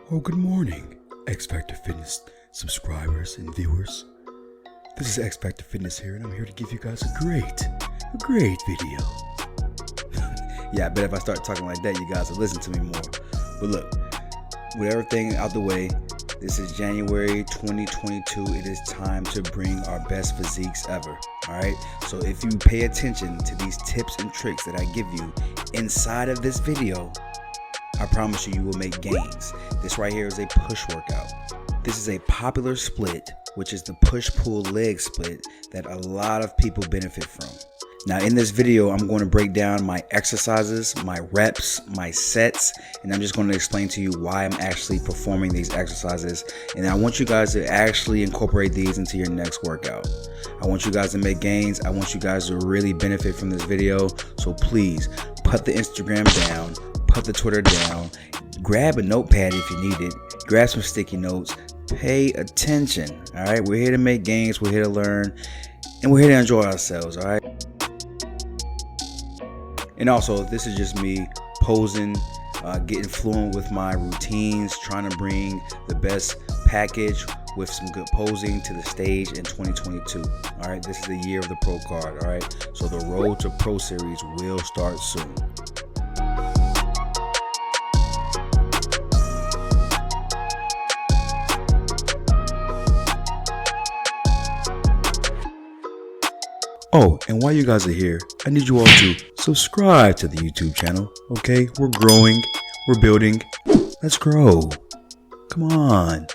Oh, good morning, X Factor Fitness subscribers and viewers. This is X Factor Fitness here, and I'm here to give you guys a great video. Yeah, I bet if I start talking like that, you guys will listen to me more. But look, with everything out the way, this is January 2022. It is time to bring our best physiques ever. All right. So if you pay attention to these tips and tricks that I give you inside of this video, I promise you, you will make gains. This right here is a push workout. This is a popular split, which is the push-pull leg split that a lot of people benefit from. Now in this video, I'm going to break down my exercises, my reps, my sets, and I'm just going to explain to you why I'm actually performing these exercises. And I want you guys to actually incorporate these into your next workout. I want you guys to make gains. I want you guys to really benefit from this video. So please put the Instagram down, put the Twitter down, grab a notepad if you need it, grab some sticky notes, pay attention. All right, we're here to make gains, we're here to learn, and we're here to enjoy ourselves. All right. And also, this is just me posing, getting fluent with my routines, trying to bring the best package with some good posing to the stage in 2022. All right, this is the year of the pro card. All right, so the road to pro series will start soon. Oh, and while you guys are here, I need you all to subscribe to the YouTube channel, okay? We're growing, we're building, let's grow. Come on.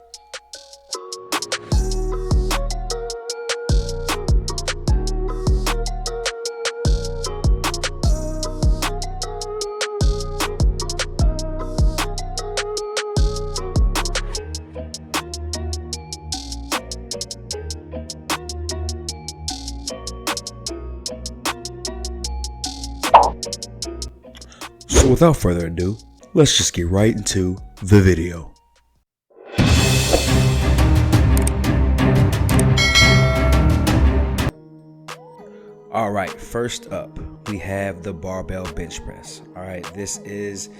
So without further ado, let's just get right into the video. All right, first up, we have the barbell bench press. All right, this is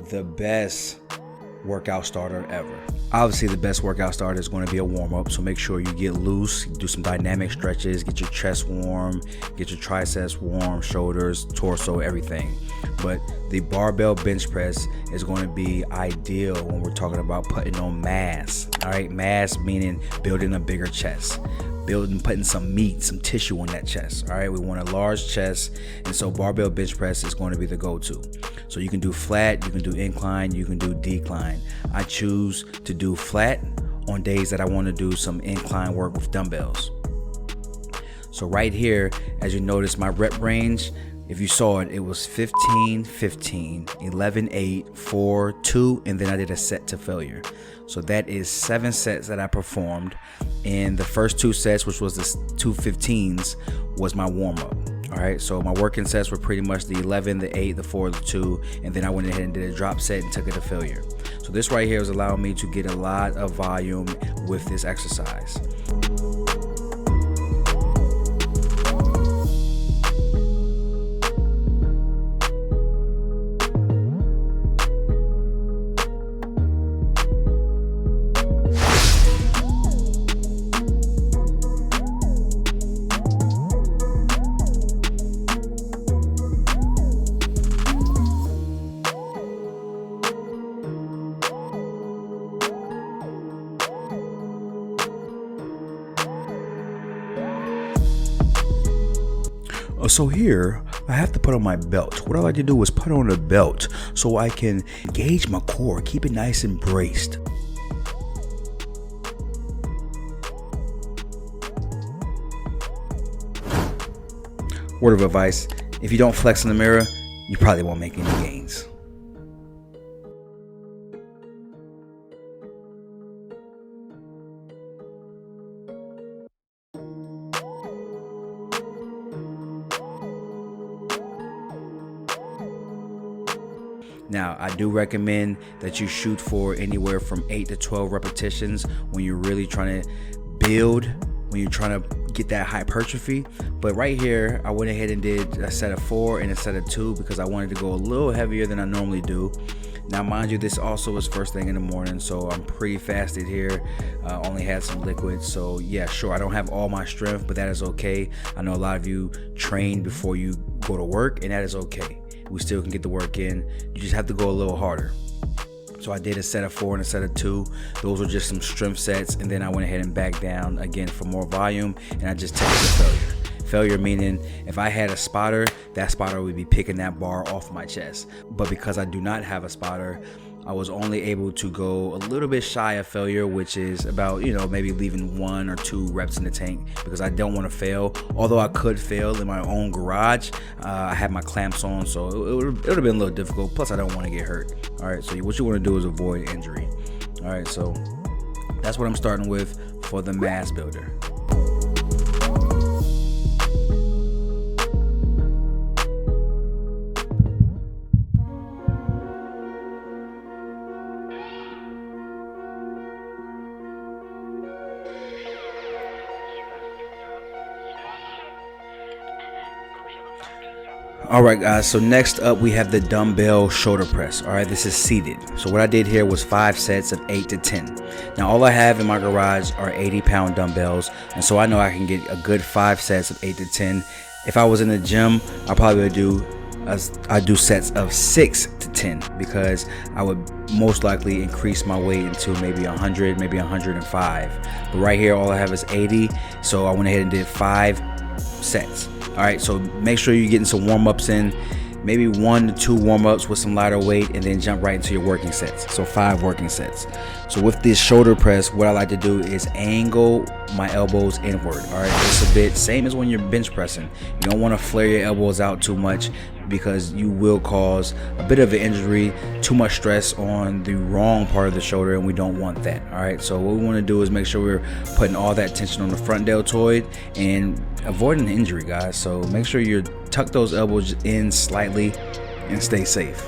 the best workout starter ever. Obviously, the best workout starter is going to be a warm-up, so make sure you get loose, do some dynamic stretches, get your chest warm, get your triceps warm, shoulders, torso, everything. But the barbell bench press is going to be ideal when we're talking about putting on mass. All right, mass meaning building a bigger chest, putting some meat, some tissue on that chest. All right, we want a large chest, and so barbell bench press is going to be the go-to. So you can do flat, you can do incline, you can do decline. I choose to do flat on days that I want to do some incline work with dumbbells. So right here, as you notice, my rep range, if you saw it, it was 15, 15, 11, 8, 4, 2, and then I did a set to failure. So that is 7 sets that I performed. And the first 2 sets, which was the 2 15s, was my warm-up. All right, so my working sets were pretty much the 11, the 8, the 4, the 2, and then I went ahead and did a drop set and took it to failure. So this right here is allowing me to get a lot of volume with this exercise. So here, I have to put on my belt. What I like to do is put on a belt so I can engage my core, keep it nice and braced. Word of advice, if you don't flex in the mirror, you probably won't make any gains. Now, I do recommend that you shoot for anywhere from 8 to 12 repetitions when you're really trying to build, when you're trying to get that hypertrophy. But right here, I went ahead and did a set of 4 and a set of 2 because I wanted to go a little heavier than I normally do. Now, mind you, this also is first thing in the morning, so I'm pretty fasted here. Only had some liquids, so yeah, sure, I don't have all my strength, but that is okay. I know a lot of you train before you go to work, and that is okay. We still can get the work in. You just have to go a little harder. So I did a set of 4 and a set of 2. Those were just some strength sets, and then I went ahead and back down again for more volume, and I just tested failure. Failure meaning if I had a spotter, that spotter would be picking that bar off my chest. But because I do not have a spotter, I was only able to go a little bit shy of failure, which is about, maybe leaving 1 or 2 reps in the tank because I don't want to fail. Although I could fail in my own garage, I had my clamps on, so it would have been a little difficult. Plus, I don't want to get hurt. All right, so what you want to do is avoid injury. All right, so that's what I'm starting with for the mass builder. All right, guys, so next up we have the dumbbell shoulder press. All right, this is seated. So what I did here was 5 sets of 8 to 10. Now all I have in my garage are 80-pound dumbbells, and so I know I can get a good 5 sets of 8 to 10. If I was in the gym, I probably would do sets of 6 to 10 because I would most likely increase my weight into maybe 100, maybe 105. But right here, all I have is 80, so I went ahead and did 5 sets. All right, so make sure you're getting some warm-ups in, maybe 1 to 2 warm-ups with some lighter weight, and then jump right into your working sets. So 5 working sets. So with this shoulder press, what I like to do is angle my elbows inward. All right, just a bit, same as when you're bench pressing. You don't want to flare your elbows out too much because you will cause a bit of an injury, too much stress on the wrong part of the shoulder, and we don't want that. All right, so what we want to do is make sure we're putting all that tension on the front deltoid and avoiding injury, guys. So make sure you tuck those elbows in slightly and stay safe.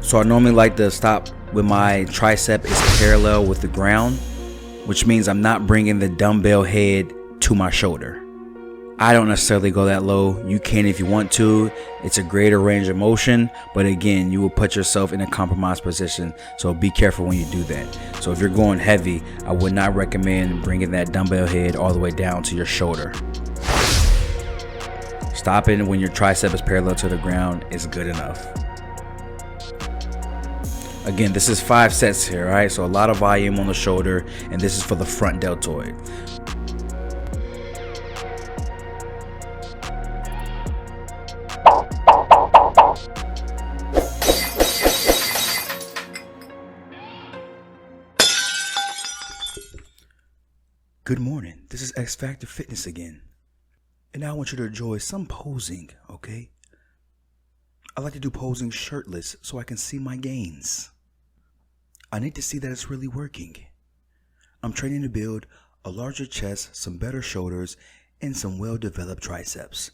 So I normally like to stop when my tricep is parallel with the ground, which means I'm not bringing the dumbbell head to my shoulder. I don't necessarily go that low. You can if you want to. It's a greater range of motion, but again, you will put yourself in a compromised position, so be careful when you do that. So if you're going heavy, I would not recommend bringing that dumbbell head all the way down to your shoulder. Stopping when your tricep is parallel to the ground is good enough. Again, this is 5 sets here, all right? So a lot of volume on the shoulder, and this is for the front deltoid. Good morning, this is XFACTOR Fitness again. And now I want you to enjoy some posing, okay? I like to do posing shirtless so I can see my gains. I need to see that it's really working. I'm training to build a larger chest, some better shoulders, and some well-developed triceps.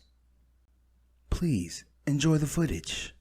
Please enjoy the footage.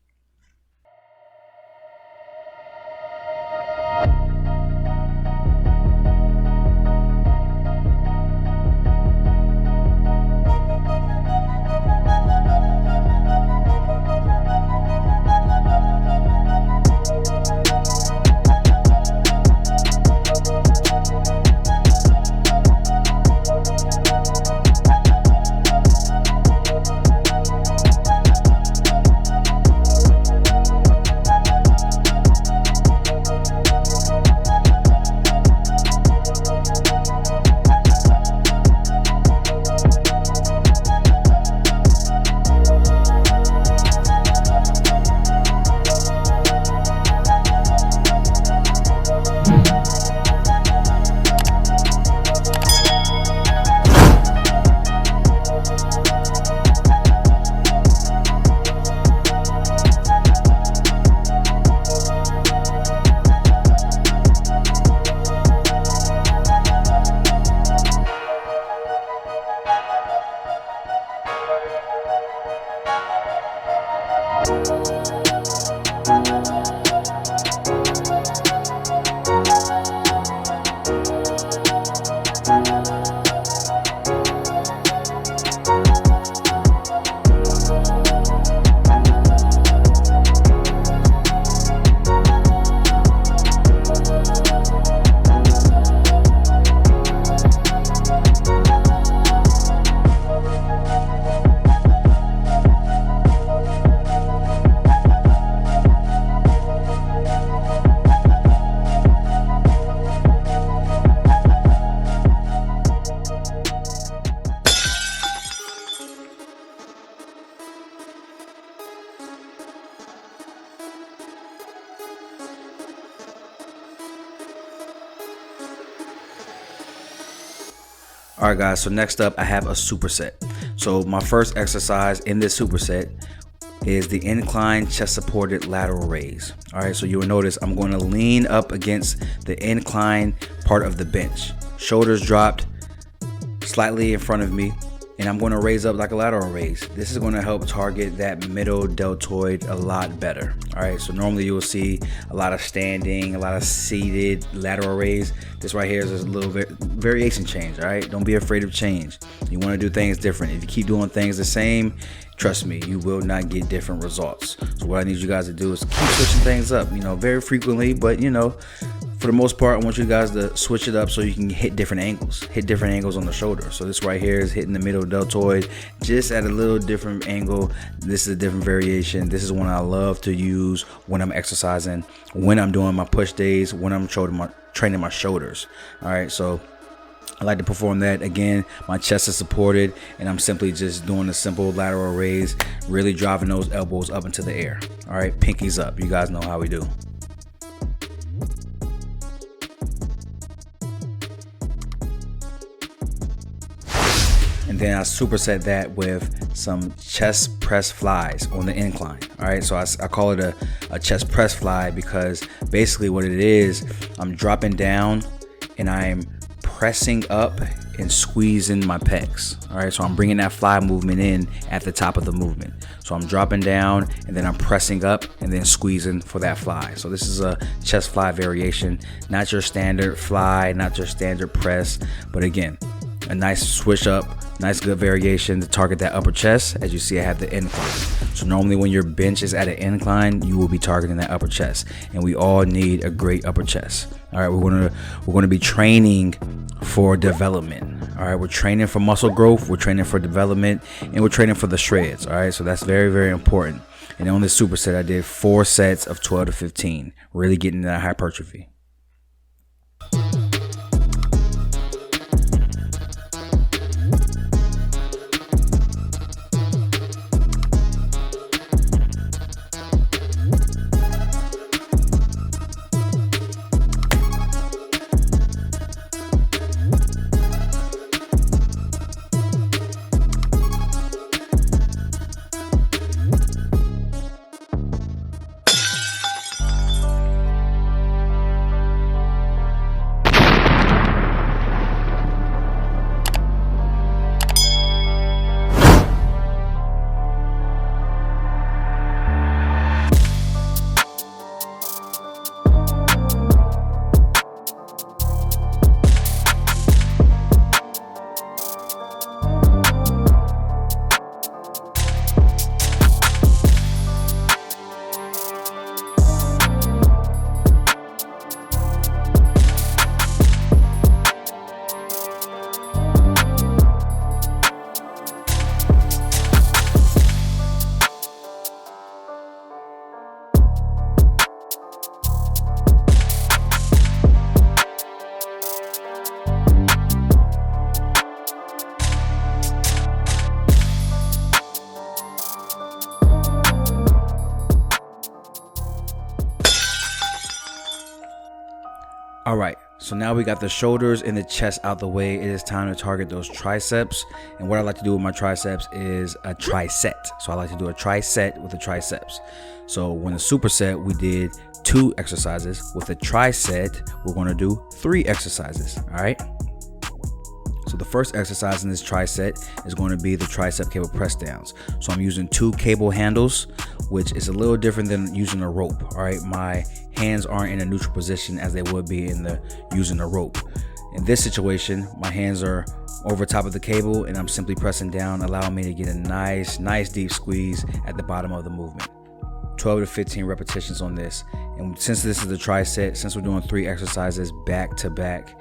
All right, guys, so next up I have a superset. So my first exercise in this superset is the incline chest supported lateral raise. All right, so you will notice I'm going to lean up against the incline part of the bench. Shoulders dropped slightly in front of me, and I'm going to raise up like a lateral raise. This is going to help target that middle deltoid a lot better. All right, so normally you will see a lot of standing, a lot of seated lateral raise. This right here is a little bit variation change. All right, don't be afraid of change. You want to do things different. If you keep doing things the same, trust me, you will not get different results. So what I need you guys to do is keep switching things up, very frequently, but for the most part, I want you guys to switch it up so you can hit different angles on the shoulder. So this right here is hitting the middle deltoid just at a little different angle. This is a different variation. This is one I love to use when I'm exercising, when I'm doing my push days, when I'm training my shoulders. All right, so I like to perform that. Again, my chest is supported and I'm simply just doing a simple lateral raise, really driving those elbows up into the air. All right, pinkies up. You guys know how we do. And then I superset that with some chest press flies on the incline. All right, so I call it a chest press fly because basically what it is, I'm dropping down and I'm pressing up and squeezing my pecs. All right, so I'm bringing that fly movement in at the top of the movement. So I'm dropping down and then I'm pressing up and then squeezing for that fly. So this is a chest fly variation, not your standard fly, not your standard press, but again, a nice switch up, nice good variation to target that upper chest. As you see, I have the incline. So normally when your bench is at an incline, you will be targeting that upper chest, and we all need a great upper chest. All right, we're gonna be training for development. All right, we're training for muscle growth, we're training for development, and we're training for the shreds. All right, so that's very, very important. And on this superset, I did 4 sets of 12 to 15, really getting that hypertrophy. All right, so now we got the shoulders and the chest out the way. It is time to target those triceps. And what I like to do with my triceps is a tricep. So I like to do a tricep with the triceps. So when the superset, we did 2 exercises. With the tricep, we're going to do 3 exercises. All right. So the first exercise in this tricep is going to be the tricep cable press downs. So I'm using 2 cable handles, which is a little different than using a rope. All right, my hands aren't in a neutral position as they would be in using a rope. In this situation, my hands are over top of the cable and I'm simply pressing down, allowing me to get a nice deep squeeze at the bottom of the movement. 12 to 15 repetitions on this. And since this is the tricep, since we're doing 3 exercises back to back,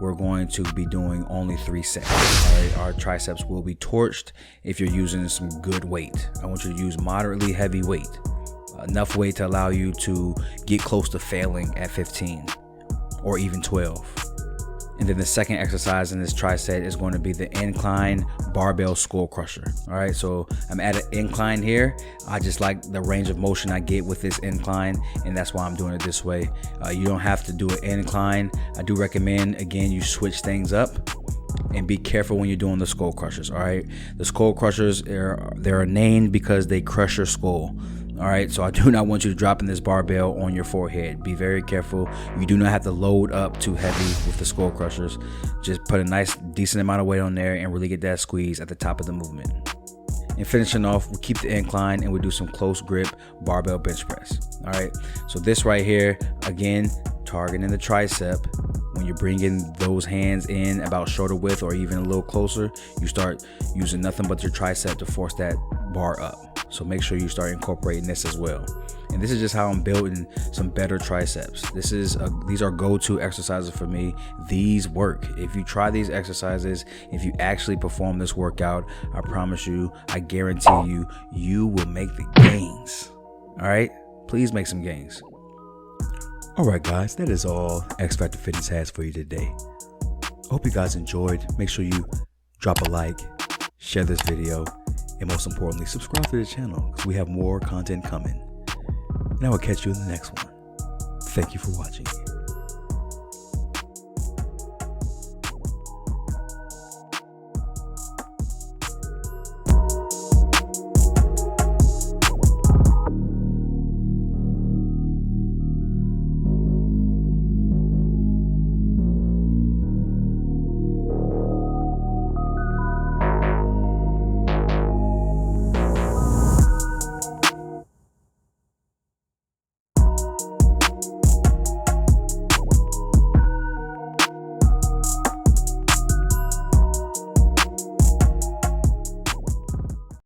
we're going to be doing only 3 sets. All right, our triceps will be torched if you're using some good weight. I want you to use moderately heavy weight, enough weight to allow you to get close to failing at 15 or even 12. And then the second exercise in this tri-set is going to be the incline barbell skull crusher. All right, so I'm at an incline here. I just like the range of motion I get with this incline, and that's why I'm doing it this way. You don't have to do an incline. I do recommend, again, you switch things up and be careful when you're doing the skull crushers. All right, the skull crushers, they're named because they crush your skull. All right, so I do not want you to drop in this barbell on your forehead. Be very careful. You do not have to load up too heavy with the skull crushers. Just put a nice, decent amount of weight on there and really get that squeeze at the top of the movement. And finishing off, we keep the incline and we do some close grip barbell bench press. All right, so this right here, again, targeting the tricep. When you're bringing those hands in about shoulder width or even a little closer, you start using nothing but your tricep to force that bar up. So make sure you start incorporating this as well. And this is just how I'm building some better triceps. These are go-to exercises for me. These work. If you try these exercises, if you actually perform this workout, I promise you, I guarantee you, you will make the gains. All right, please make some gains. All right, guys, that is all X Factor Fitness has for you today. I hope you guys enjoyed. Make sure you drop a like, share this video, and most importantly, subscribe to the channel because we have more content coming. And I will catch you in the next one. Thank you for watching.